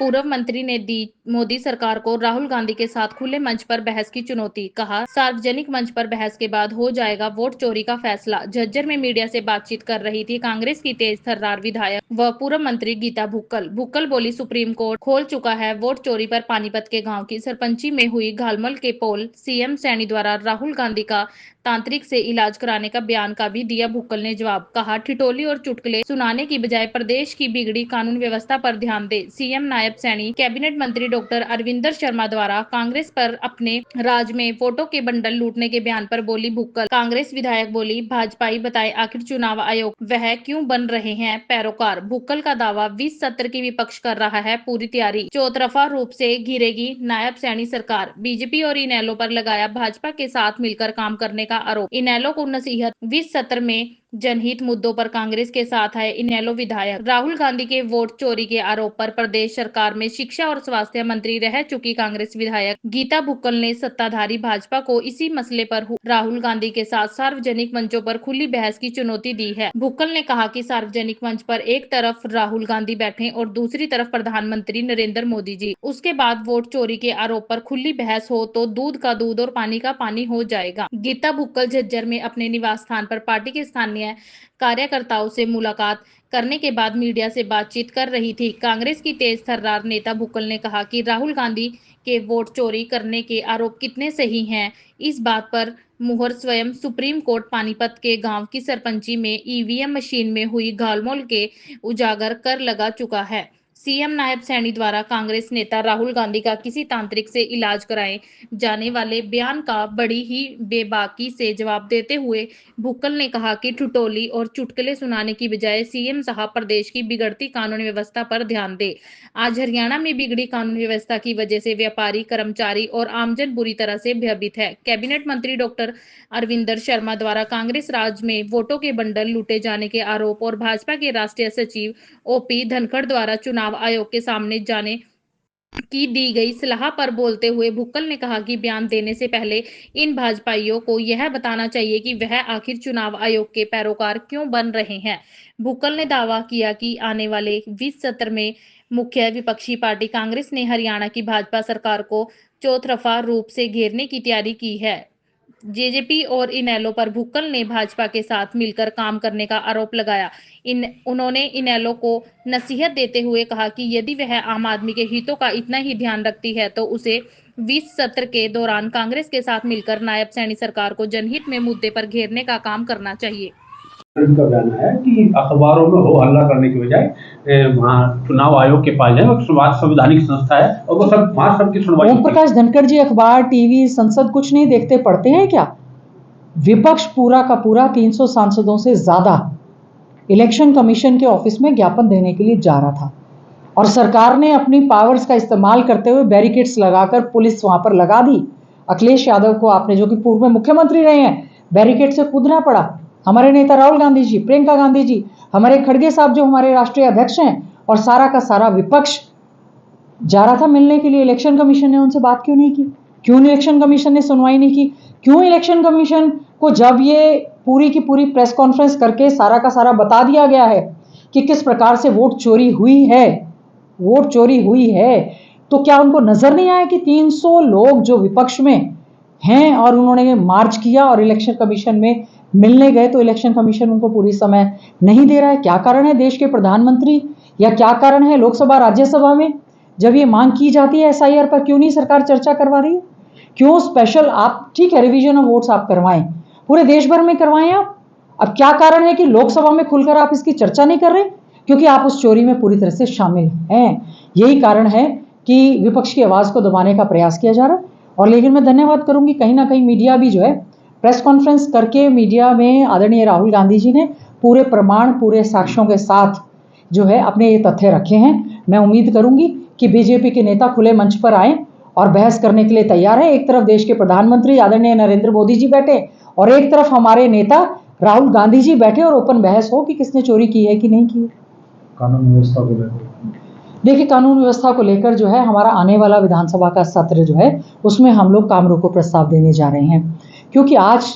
पूर्व मंत्री ने दी मोदी सरकार को राहुल गांधी के साथ खुले मंच पर बहस की चुनौती। कहा, सार्वजनिक मंच पर बहस के बाद हो जाएगा वोट चोरी का फैसला। झज्जर में मीडिया से बातचीत कर रही थी कांग्रेस की तेज तर्रार विधायक व पूर्व मंत्री गीता भुक्कल बोली, सुप्रीम कोर्ट खोल चुका है वोट चोरी पर पानीपत के गांव की सरपंची में हुई घालमल के पोल। सीएम सैनी द्वारा राहुल गांधी का तांत्रिक से इलाज कराने का बयान का भी दिया भुक्कल ने जवाब। कहा, ठिठोली और चुटकुले सुनाने की बजाय प्रदेश की बिगड़ी कानून व्यवस्था पर ध्यान दे। सीएम नायब सैनी कैबिनेट मंत्री डॉक्टर अरविंदर शर्मा द्वारा कांग्रेस पर अपने राज में वोटों के बंडल लूटने के बयान पर बोली भुक्कल। कांग्रेस विधायक बोली, भाजपाई बताए आखिर चुनाव आयोग वह क्यों बन रहे हैं पैरोकार। भुक्कल का दावा, 20 सत्र की विपक्ष कर रहा है पूरी तैयारी, चौतरफा रूप से घिरेगी नायब सैनी सरकार। बीजेपी और इनेलो पर लगाया भाजपा के साथ मिलकर काम करने का आरोप। इनेलो को नसीहत, 20 सत्र में जनहित मुद्दों पर कांग्रेस के साथ है इनेलो विधायक। राहुल गांधी के वोट चोरी के आरोप पर प्रदेश सरकार में शिक्षा और स्वास्थ्य मंत्री रह चुकी कांग्रेस विधायक गीता भुक्कल ने सत्ताधारी भाजपा को इसी मसले पर राहुल गांधी के साथ सार्वजनिक मंचों पर खुली बहस की चुनौती दी है। भुक्कल ने कहा कि सार्वजनिक मंच पर एक तरफ राहुल गांधी बैठे और दूसरी तरफ प्रधानमंत्री नरेंद्र मोदी जी, उसके बाद वोट चोरी के आरोप पर खुली बहस हो तो दूध का दूध और पानी का पानी हो जाएगा। गीता भुक्कल झज्जर में अपने निवास स्थान पर पार्टी के स्थानीय कार्यकर्ताओं से मुलाकात करने के बाद मीडिया से बातचीत कर रही थी। कांग्रेस की तेज तर्रार नेता भुक्कल ने कहा कि राहुल गांधी के वोट चोरी करने के आरोप कितने सही हैं, इस बात पर मुहर स्वयं सुप्रीम कोर्ट पानीपत के गांव की सरपंची में ईवीएम मशीन में हुई घालमोल के उजागर कर लगा चुका है। सीएम नायब सैनी द्वारा कांग्रेस नेता राहुल गांधी का किसी तांत्रिक से इलाज कराए जाने वाले बयान का बड़ी ही बेबाकी से जवाब देते हुए भुक्कल ने कहा कि ठिठोली और चुटकुले सुनाने की बजाय सीएम साहब प्रदेश की बिगड़ती कानून व्यवस्था पर ध्यान दे। आज हरियाणा में बिगड़ी कानून व्यवस्था की वजह से व्यापारी, कर्मचारी और आमजन बुरी तरह से भयभीत है। कैबिनेट मंत्री डॉक्टर अरविंदर शर्मा द्वारा कांग्रेस राज में वोटों के बंडल लूटे जाने के आरोप और भाजपा के राष्ट्रीय सचिव ओपी धनखड़ द्वारा चुनाव आयोग के सामने जाने की दी गई सलाह पर बोलते हुए भुक्कल ने कहा कि बयान देने से पहले इन भाजपाइयों को यह बताना चाहिए कि वह आखिर चुनाव आयोग के पैरोकार क्यों बन रहे हैं। भुक्कल ने दावा किया कि आने वाले 20 सत्र में मुख्य विपक्षी पार्टी कांग्रेस ने हरियाणा की भाजपा सरकार को चौतरफा रूप से घेरने की तैयारी की है। जेजेपी और इनेलो पर भुक्कल ने भाजपा के साथ मिलकर काम करने का आरोप लगाया। उन्होंने इनेलो को नसीहत देते हुए कहा कि यदि वह आम आदमी के हितों का इतना ही ध्यान रखती है तो उसे 20 सत्र के दौरान कांग्रेस के साथ मिलकर नायब सैनी सरकार को जनहित में मुद्दे पर घेरने का काम करना चाहिए। का कहना है कि अखबारों में हो हल्ला करने की बजाय वहाँ चुनाव आयोग के पास जाए, वो संवैधानिक संस्था है और वो सब वहाँ सबकी सुनवाई। ओम प्रकाश धनखड़ जी अखबार, टीवी, संसद कुछ नहीं देखते, पढ़ते हैं क्या? विपक्ष पूरा का पूरा 300 सांसदों से ज्यादा इलेक्शन कमीशन के ऑफिस में ज्ञापन देने के लिए जा रहा था और सरकार ने अपनी पावर्स का इस्तेमाल करते हुए बैरिकेड्स लगाकर पुलिस वहां पर लगा दी। अखिलेश यादव को आपने, जो कि पूर्व में मुख्यमंत्री रहे हैं, बैरिकेड से कूदना पड़ा। हमारे नेता राहुल गांधी जी, प्रियंका गांधी जी, हमारे खड़गे साहब जो हमारे राष्ट्रीय अध्यक्ष हैं, और सारा का सारा विपक्ष जा रहा था मिलने के लिए। इलेक्शन कमीशन ने उनसे बात क्यों नहीं की? क्यों इलेक्शन कमीशन ने सुनवाई नहीं की? क्यों इलेक्शन कमीशन को जब ये पूरी की पूरी प्रेस कॉन्फ्रेंस करके सारा का सारा बता दिया गया है कि किस प्रकार से वोट चोरी हुई है, तो क्या उनको नजर नहीं आया कि 300 लोग जो विपक्ष में हैं और उन्होंने मार्च किया और इलेक्शन कमीशन में मिलने गए, तो इलेक्शन कमीशन उनको पूरी समय नहीं दे रहा है? क्या कारण है देश के प्रधानमंत्री, या क्या कारण है लोकसभा राज्यसभा में जब ये मांग की जाती है एसआईआर पर, क्यों नहीं सरकार चर्चा करवा रही है? क्यों स्पेशल, आप ठीक है रिवीजन ऑफ वोट्स आप करवाएं, पूरे देश भर में करवाएं आप, अब क्या कारण है कि लोकसभा में खुलकर आप इसकी चर्चा नहीं कर रहे? क्योंकि आप उस चोरी में पूरी तरह से शामिल हैं। यही कारण है कि विपक्ष की आवाज को दबाने का प्रयास किया जा रहा है। और लेकिन मैं धन्यवाद करूंगी, कहीं ना कहीं मीडिया भी जो है प्रेस कॉन्फ्रेंस करके मीडिया में आदरणीय राहुल गांधी जी ने पूरे प्रमाण, पूरे साक्ष्यों के साथ जो है अपने ये तथ्य रखे हैं। मैं उम्मीद करूंगी कि बीजेपी के नेता खुले मंच पर आए और बहस करने के लिए तैयार है। एक तरफ देश के प्रधानमंत्री आदरणीय नरेंद्र मोदी जी बैठे और एक तरफ हमारे नेता राहुल गांधी जी बैठे और ओपन बहस हो कि किसने चोरी की है कि नहीं की है। कानून व्यवस्था को लेकर, देखिए, कानून व्यवस्था को लेकर जो है हमारा आने वाला विधानसभा का सत्र जो है उसमें हम लोग काम रोको प्रस्ताव देने जा रहे हैं, क्योंकि आज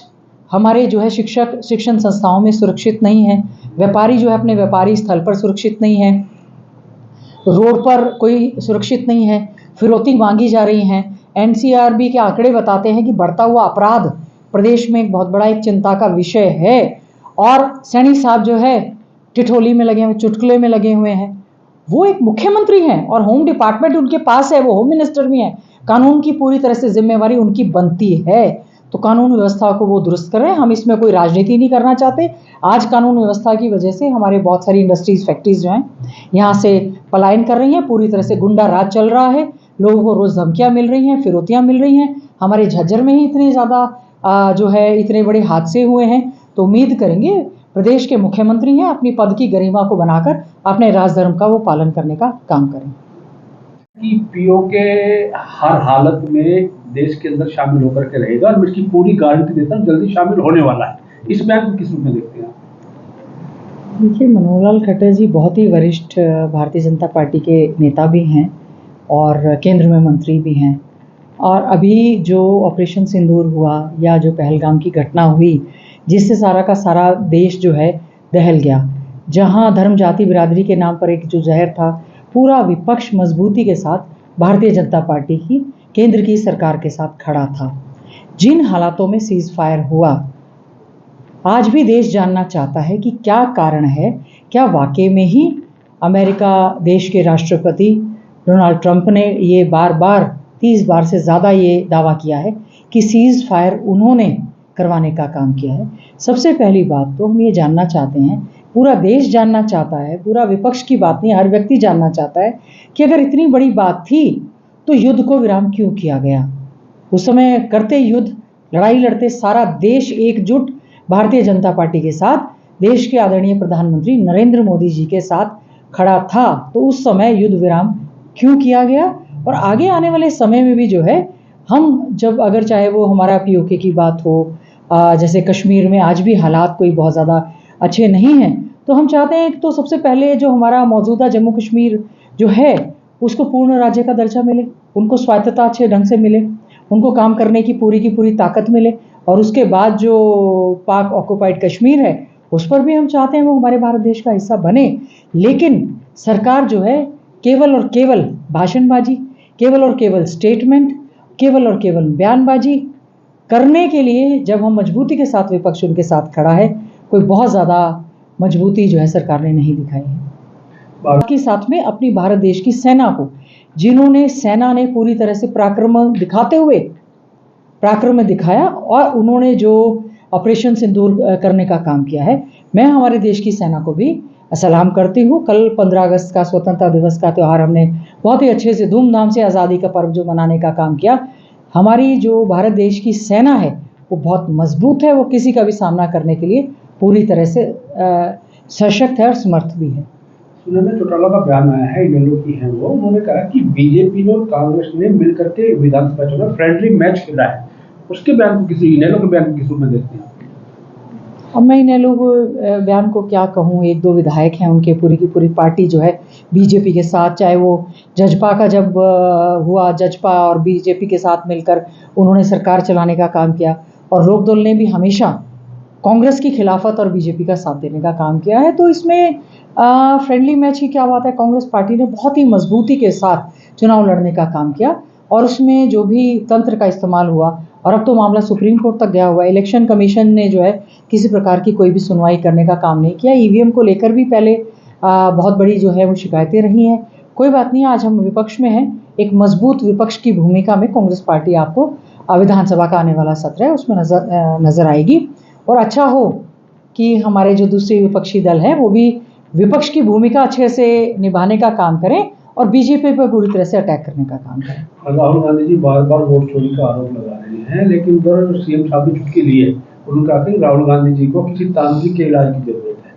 हमारे जो है शिक्षक शिक्षण संस्थाओं में सुरक्षित नहीं है, व्यापारी जो है अपने व्यापारी स्थल पर सुरक्षित नहीं है, रोड पर कोई सुरक्षित नहीं है, फिरौती मांगी जा रही हैं। एनसीआरबी के आंकड़े बताते हैं कि बढ़ता हुआ अपराध प्रदेश में एक बहुत बड़ा एक चिंता का विषय है। और सैनी साहब जो है ठिठोली में लगे हुए, चुटकुले में लगे हुए हैं। वो एक मुख्यमंत्री हैं और होम डिपार्टमेंट उनके पास है, वो होम मिनिस्टर भी हैं। कानून की पूरी तरह से जिम्मेवारी उनकी बनती है, तो कानून व्यवस्था को वो दुरुस्त करें। हम इसमें कोई राजनीति नहीं करना चाहते। आज कानून व्यवस्था की वजह से हमारे बहुत सारी इंडस्ट्रीज, फैक्ट्रीज जो हैं यहाँ से पलायन कर रही हैं। पूरी तरह से गुंडा राज चल रहा है, लोगों को रोज धमकियां मिल रही हैं, फिरौतियां मिल रही हैं। हमारे झज्जर में ही इतने ज़्यादा जो है इतने बड़े हादसे हुए हैं, तो उम्मीद करेंगे प्रदेश के मुख्यमंत्री हैं, अपनी पद की गरिमा को बनाकर अपने राजधर्म का वो पालन करने का काम करें। कि पीओके हर हालत में देश के अंदर शामिल होकर के रहेगा और मैं इसकी पूरी गारंटी देता हूँ जल्दी शामिल होने वाला है। इस बयान को किस रूप में देखते हैं? देखिए, मनोहर लाल खट्टर जी बहुत ही वरिष्ठ भारतीय जनता पार्टी के नेता भी हैं और केंद्र में मंत्री भी हैं। और अभी जो ऑपरेशन सिंदूर हुआ या जो पहलगाम की घटना हुई, जिससे सारा का सारा देश जो है दहल गया, जहां धर्म जाति बिरादरी के नाम पर एक जो जहर था, पूरा विपक्ष मजबूती के साथ भारतीय जनता पार्टी की केंद्र की सरकार के साथ खड़ा था। जिन हालातों में सीज फायर हुआ, आज भी देश जानना चाहता है कि क्या कारण है। क्या वाकई में ही अमेरिका देश के राष्ट्रपति डोनाल्ड ट्रंप ने ये बार बार 30 बार से ज़्यादा ये दावा किया है कि सीज फायर उन्होंने करवाने का काम किया है? सबसे पहली बात तो हम ये जानना चाहते हैं, पूरा देश जानना चाहता है, पूरा विपक्ष की बात नहीं, हर व्यक्ति जानना चाहता है कि अगर इतनी बड़ी बात थी तो युद्ध को विराम क्यों किया गया? उस समय करते युद्ध, लड़ाई लड़ते सारा देश एकजुट भारतीय जनता पार्टी के साथ, देश के आदरणीय प्रधानमंत्री नरेंद्र मोदी जी के साथ खड़ा था, तो उस समय युद्ध विराम क्यों किया गया? और आगे आने वाले समय में भी जो है, हम जब अगर चाहे वो हमारा पीओके की बात हो, जैसे कश्मीर में आज भी हालात कोई बहुत ज़्यादा अच्छे नहीं हैं, तो हम चाहते हैं तो सबसे पहले जो हमारा मौजूदा जम्मू कश्मीर जो है उसको पूर्ण राज्य का दर्जा मिले, उनको स्वायत्तता अच्छे ढंग से मिले, उनको काम करने की पूरी ताकत मिले। और उसके बाद जो पाक ऑक्युपाइड कश्मीर है उस पर भी हम चाहते हैं वो हमारे भारत देश का हिस्सा बने। लेकिन सरकार जो है केवल और केवल भाषणबाजी, केवल और केवल स्टेटमेंट, केवल और केवल बयानबाजी करने के लिए, जब हम मजबूती के साथ विपक्ष उनके साथ खड़ा है, कोई बहुत ज़्यादा मजबूती जो है सरकार ने नहीं दिखाई है। बाकी साथ में अपनी भारत देश की सेना को, जिन्होंने सेना ने पूरी तरह से पराक्रम दिखाते हुए पराक्रम दिखाया और उन्होंने जो ऑपरेशन सिंदूर करने का काम किया है, मैं हमारे देश की सेना को भी सलाम करती हूँ। कल 15 अगस्त का स्वतंत्रता दिवस का त्यौहार हमने बहुत ही अच्छे से धूमधाम से आज़ादी का पर्व जो मनाने का काम किया। हमारी जो भारत देश की सेना है वो बहुत मजबूत है, वो किसी का भी सामना करने के लिए पूरी तरह से सशक्त है और समर्थ भी है। सुनने चौटाला का बयान आया है, इनेलो की है वो, उन्होंने कहा कि बीजेपी और कांग्रेस ने मिलकर के विधानसभा चुनाव फ्रेंडली मैच खेला है। उसके बयान को इनेलो के बयान को किस रूप में देखते हैं? अब मैं इनेलो बयान को क्या कहूँ, एक दो विधायक हैं, उनके पूरी की पूरी पार्टी जो है बीजेपी के साथ, चाहे वो जजपा का जब हुआ, जजपा और बीजेपी के साथ मिलकर उन्होंने सरकार चलाने का काम किया, और लोकदल ने भी हमेशा कांग्रेस की खिलाफत और बीजेपी का साथ देने का काम किया है। तो इसमें फ्रेंडली मैच की क्या बात है? कांग्रेस पार्टी ने बहुत ही मजबूती के साथ चुनाव लड़ने का काम किया और उसमें जो भी तंत्र का इस्तेमाल हुआ, और अब तो मामला सुप्रीम कोर्ट तक गया हुआ है। इलेक्शन कमीशन ने जो है किसी प्रकार की कोई भी सुनवाई करने का काम नहीं किया। ईवीएम को लेकर भी पहले बहुत बड़ी जो है वो शिकायतें रही हैं। कोई बात नहीं, आज हम विपक्ष में हैं। एक मजबूत विपक्ष की भूमिका में कांग्रेस पार्टी आपको विधानसभा का आने वाला सत्र है उसमें नजर आएगी। और अच्छा हो कि हमारे जो दूसरे विपक्षी दल हैं वो भी विपक्ष की भूमिका अच्छे से निभाने का काम करें और बीजेपी पर पूरी तरह से अटैक करने का काम करें। राहुल गांधी जी बार बार वोट चोरी का आरोप लगा रहे हैं, लेकिन उधर सीएम साहब ने चुटकी ली है। उन्होंने कहा कि राहुल गांधी जी को किसी तांत्रिक के इलाज की जरूरत है।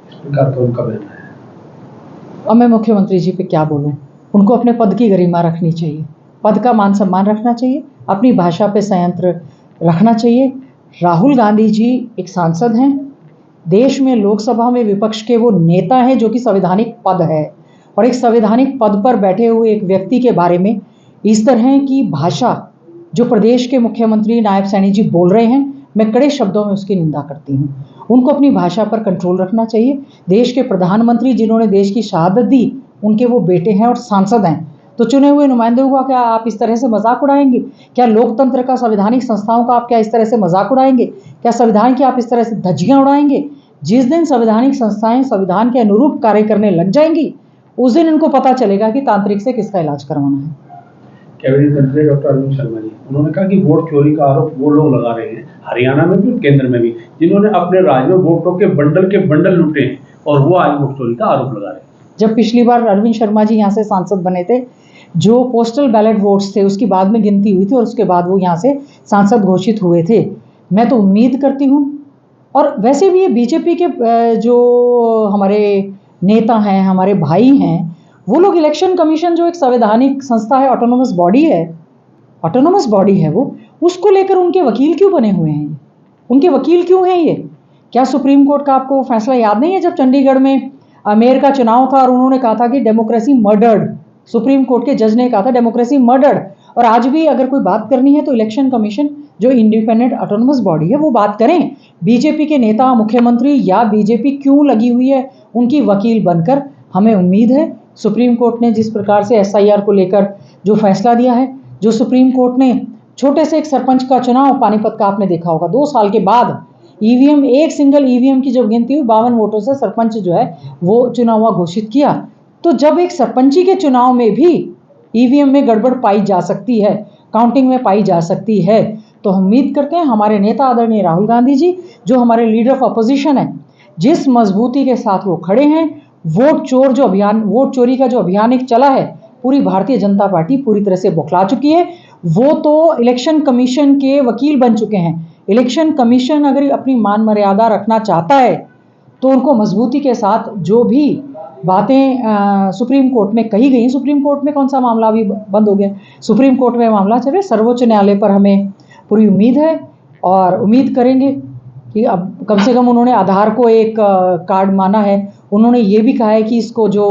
इस प्रकार का उनका बयान है। अब मैं मुख्यमंत्री जी पे क्या बोलूं? उनको अपने पद की गरिमा रखनी चाहिए, पद का मान सम्मान रखना चाहिए, अपनी भाषा पे संयंत्र रखना चाहिए। राहुल गांधी जी एक सांसद हैं, देश में लोकसभा में विपक्ष के वो नेता हैं जो कि संवैधानिक पद है, और एक संवैधानिक पद पर बैठे हुए एक व्यक्ति के बारे में इस तरह की भाषा जो प्रदेश के मुख्यमंत्री नायब सैनी जी बोल रहे हैं, मैं कड़े शब्दों में उसकी निंदा करती हूँ। उनको अपनी भाषा पर कंट्रोल रखना चाहिए। देश के प्रधानमंत्री जिन्होंने देश की शहादत दी उनके वो बेटे हैं और सांसद हैं, तो चुने हुए नुमाइंदों का क्या आप इस तरह से मजाक उड़ाएंगे? क्या लोकतंत्र का, संवैधानिक संस्थाओं का आप क्या इस तरह से मजाक उड़ाएंगे? क्या संविधान की आप इस तरह से धज्जियां उड़ाएंगे? जिस दिन संवैधानिक संस्थाएं संविधान के अनुरूप कार्य करने लग जाएंगी, उस दिन इनको पता चलेगा कि तांत्रिक से किसका इलाज करवाना है। कैबिनेट मंत्री डॉक्टर अरविंद शर्मा जी, उन्होंने कहा कि वोट चोरी का आरोप वो लोग लगा रहे हैं, हरियाणा में भी और केंद्र में भी, जिन्होंने अपने राज्य में वोटों के बंडल लूटे हैं, और वो आज वोट चोरी का आरोप लगा रहे हैं। जब पिछली बार अरविंद शर्मा जी यहाँ से सांसद बने थे, जो पोस्टल बैलेट वोट्स थे उसकी बाद में गिनती हुई थी और उसके बाद वो यहाँ से सांसद घोषित हुए थे। मैं तो उम्मीद करती हूँ, और वैसे भी ये बीजेपी के जो हमारे नेता हैं, हमारे भाई हैं, वो लोग इलेक्शन कमीशन जो एक संवैधानिक संस्था है, ऑटोनोमस बॉडी है वो, उसको लेकर उनके वकील क्यों बने हुए हैं? उनके वकील क्यों हैं ये? क्या सुप्रीम कोर्ट का आपको फैसला याद नहीं है, जब चंडीगढ़ में मेयर का चुनाव था और उन्होंने कहा था कि डेमोक्रेसी मर्डर्ड, सुप्रीम कोर्ट के जज ने कहा था डेमोक्रेसी मर्डर्ड। और आज भी अगर कोई बात करनी है तो इलेक्शन कमीशन जो इंडिपेंडेंट ऑटोनोमस बॉडी है वो बात करें। बीजेपी के नेता, मुख्यमंत्री या बीजेपी क्यों लगी हुई है उनकी वकील बनकर? हमें उम्मीद है सुप्रीम कोर्ट ने जिस प्रकार से एसआईआर को लेकर जो फैसला दिया है, जो सुप्रीम कोर्ट ने छोटे से एक सरपंच का चुनाव, पानीपत का आपने देखा होगा, 2 साल के बाद ईवीएम, एक सिंगल ईवीएम की जब गिनती हुई, 52 वोटों से सरपंच जो है वो चुनाव घोषित किया। तो जब एक सरपंची के चुनाव में भी ईवीएम में गड़बड़ पाई जा सकती है, काउंटिंग में पाई जा सकती है, तो हम उम्मीद करते हैं हमारे नेता आदरणीय राहुल गांधी जी, जो हमारे लीडर ऑफ अपोजिशन है, जिस मजबूती के साथ वो खड़े हैं, वोट चोरी का जो अभियान एक चला है, पूरी भारतीय जनता पार्टी पूरी तरह से बौखला चुकी है। वो तो इलेक्शन कमीशन के वकील बन चुके हैं। इलेक्शन कमीशन अगर अपनी मान मर्यादा रखना चाहता है तो उनको मजबूती के साथ जो भी बातें सुप्रीम कोर्ट में कही गई, सुप्रीम कोर्ट में कौन सा मामला अभी बंद हो गया, सुप्रीम कोर्ट में मामला चले, सर्वोच्च न्यायालय पर हमें पूरी उम्मीद है और उम्मीद करेंगे कि अब कम से कम उन्होंने आधार को एक कार्ड माना है। उन्होंने ये भी कहा है कि इसको जो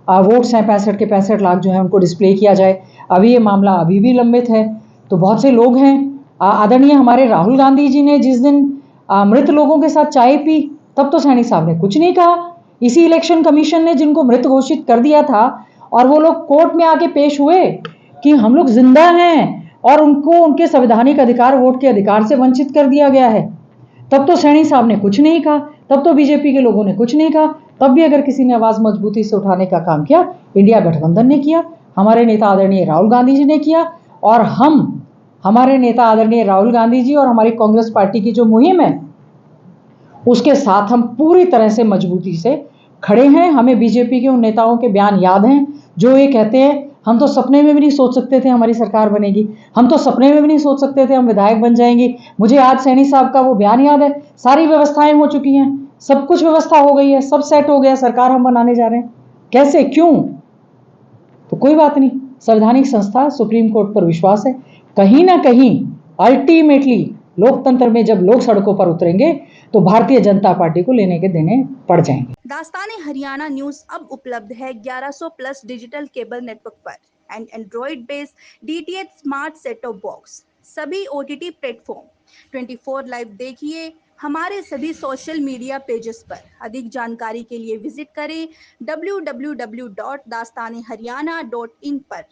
वोट्स हैं 65 के 65 लाख जो है उनको डिस्प्ले किया जाए। अभी ये मामला अभी भी लंबित है। तो बहुत से लोग हैं, आदरणीय हमारे राहुल गांधी जी ने जिस दिन मृत लोगों के साथ चाय पी, तब तो सैनी साहब ने कुछ नहीं कहा। इसी इलेक्शन कमीशन ने जिनको मृत घोषित कर दिया था और वो लोग कोर्ट में आके पेश हुए कि हम लोग जिंदा हैं और उनको उनके संवैधानिक अधिकार, वोट के अधिकार से वंचित कर दिया गया है, तब तो सैनी साहब ने कुछ नहीं कहा, तब तो बीजेपी के लोगों ने कुछ नहीं कहा। तब भी अगर किसी ने आवाज मजबूती से उठाने का काम किया, इंडिया गठबंधन ने किया, हमारे नेता आदरणीय राहुल गांधी जी ने किया, और हमारे नेता आदरणीय राहुल गांधी जी और हमारी कांग्रेस पार्टी की जो मुहिम है उसके साथ हम पूरी तरह से मजबूती से खड़े हैं। हमें बीजेपी के उन नेताओं के बयान याद हैं जो ये कहते हैं हम तो सपने में भी नहीं सोच सकते थे हमारी सरकार बनेगी, हम तो सपने में भी नहीं सोच सकते थे हम विधायक बन जाएंगे। मुझे आज सैनी साहब का वो बयान याद है, सारी व्यवस्थाएं हो चुकी हैं, सब कुछ व्यवस्था हो गई है, सब सेट हो गया, सरकार हम बनाने जा रहे हैं, कैसे, क्यों? तो कोई बात नहीं, संवैधानिक संस्था सुप्रीम कोर्ट पर विश्वास है। कहीं ना कहीं अल्टीमेटली लोकतंत्र में जब लोग सड़कों पर उतरेंगे तो भारतीय जनता पार्टी को लेने के देने पड़ जाएंगे। दास्ताने हरियाणा न्यूज अब उपलब्ध है 1100 प्लस डिजिटल केबल नेटवर्क पर and Android based DTH smart set top box, सभी ओटीटी प्लेटफॉर्म 24 लाइव देखिए हमारे सभी सोशल मीडिया पेजेस पर। अधिक जानकारी के लिए विजिट करें www.dastaneharyana.in पर।